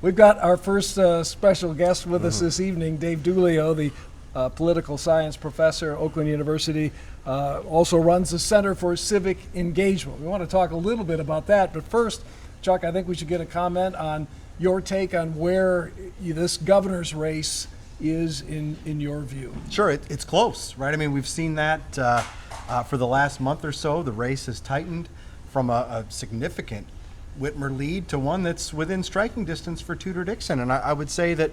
We've got our first special guest with us this evening, Dave Dulio, the political science professor at Oakland University, also runs the Center for Civic Engagement. We want to talk a little bit about that, but first, Chuck, I think we should get a comment on your take on where this governor's race is in your view. Sure, it's close, right? I mean, we've seen that for the last month or so. The race has tightened from a significant Whitmer lead to one that's within striking distance for Tudor Dixon, and I would say that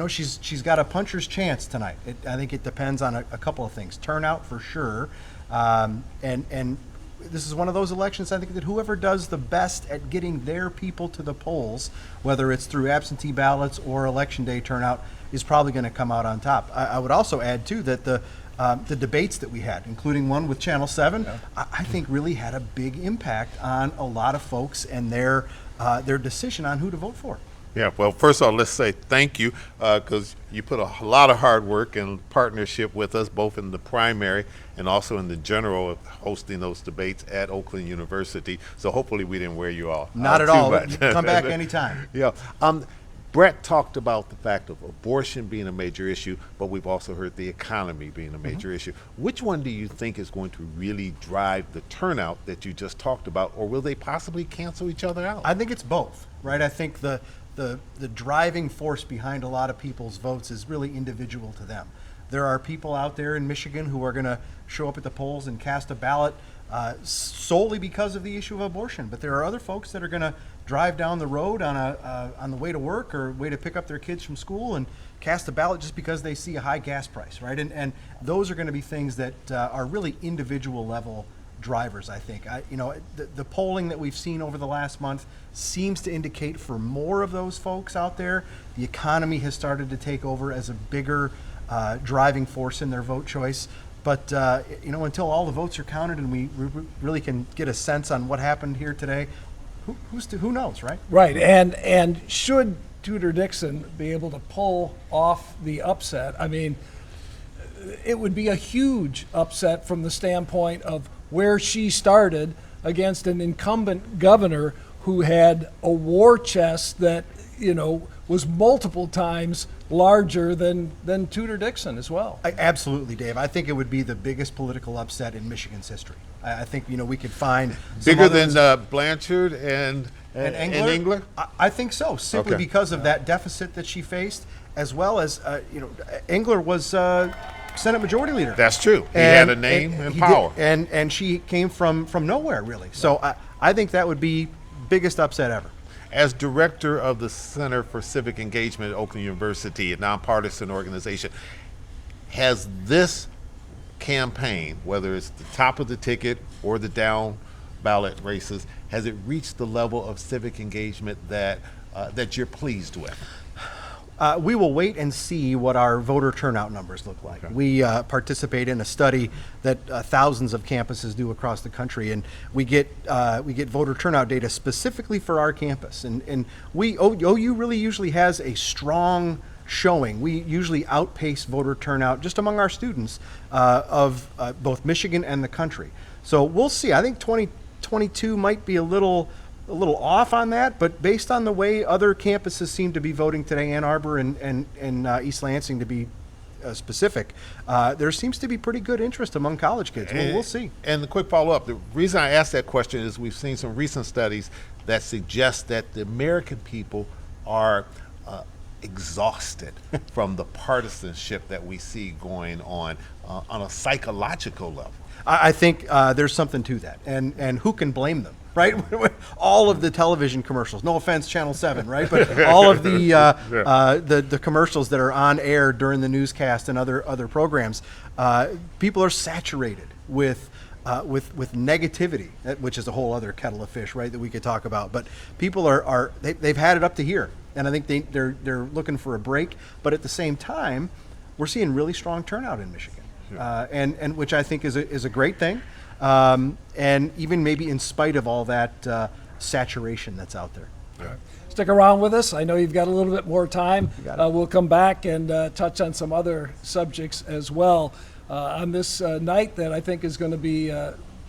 she's got a puncher's chance tonight. I think it depends on a couple of things. Turnout for sure, and this is one of those elections, I think, that whoever does the best at getting their people to the polls, whether it's through absentee ballots or election day turnout, is probably going to come out on top. I would also add, too, that the debates that we had, including one with Channel 7, I think really had a big impact on a lot of folks and their decision on who to vote for. Yeah, well, first of all, let's say thank you, because you put a lot of hard work and partnership with us, both in the primary and also in the general of hosting those debates at Oakland University. So hopefully we didn't wear you all Not at all. Come back anytime. Yeah. Brett talked about the fact of abortion being a major issue, but we've also heard the economy being a major issue. Which one do you think is going to really drive the turnout that you just talked about, or will they possibly cancel each other out? I think it's both, right? I think the driving force behind a lot of people's votes is really individual to them. There are people out there in Michigan who are going to show up at the polls and cast a ballot solely because of the issue of abortion, but there are other folks that are going to drive down the road on the way to work or way to pick up their kids from school and cast a ballot just because they see a high gas price, right? And those are going to be things that are really individual level drivers, I think. The polling that we've seen over the last month seems to indicate for more of those folks out there, the economy has started to take over as a bigger driving force in their vote choice. But until all the votes are counted and we really can get a sense on what happened here today, who knows, right? Right, and should Tudor Dixon be able to pull off the upset, I mean, it would be a huge upset from the standpoint of where she started against an incumbent governor who had a war chest that, was multiple times larger than Tudor Dixon as well. Absolutely, Dave. I think it would be the biggest political upset in Michigan's history. I think, we could find bigger than Blanchard and Engler? I think so, simply because of that deficit that she faced, as well as, Engler was Senate Majority Leader. That's true. He had a name and power. And she came from nowhere, really. So I think that would be biggest upset ever. As director of the Center for Civic Engagement at Oakland University, a nonpartisan organization, has this campaign, whether it's the top of the ticket or the down ballot races, has it reached the level of civic engagement that you're pleased with? We will wait and see what our voter turnout numbers look like. Okay. We participate in a study that thousands of campuses do across the country, and we get voter turnout data specifically for our campus. And OU really usually has a strong showing. We usually outpace voter turnout just among our students of both Michigan and the country. So we'll see. I think 2022 might be a little off on that, but based on the way other campuses seem to be voting today, Ann Arbor and East Lansing to be specific, there seems to be pretty good interest among college kids. We'll see. And the quick follow-up, the reason I asked that question is we've seen some recent studies that suggest that the American people are exhausted from the partisanship that we see going on a psychological level. I think there's something to that, and who can blame them? Right, all of the television commercials. No offense, Channel 7, right? But all of the commercials that are on air during the newscast and other programs, people are saturated with negativity, which is a whole other kettle of fish, right? That we could talk about. But people they've had it up to here, and I think they're looking for a break. But at the same time, we're seeing really strong turnout in Michigan, and which I think is a great thing. And even maybe in spite of all that saturation that's out there. Yeah. Stick around with us. I know you've got a little bit more time. We'll come back and touch on some other subjects as well on this night that I think is going to be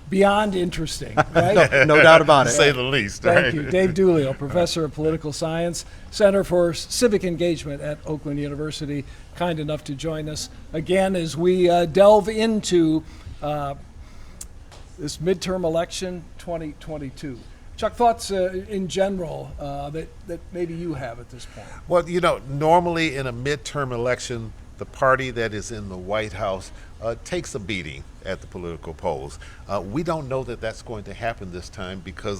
beyond interesting, right? No doubt about To it. say the least. Thank right? you. Dave Dulio, Professor of Political Science, Center for Civic Engagement at Oakland University, kind enough to join us again as we delve into this midterm election 2022. Chuck, thoughts in general that maybe you have at this point? Well, normally in a midterm election, the party that is in the White House takes a beating at the political polls. We don't know that that's going to happen this time because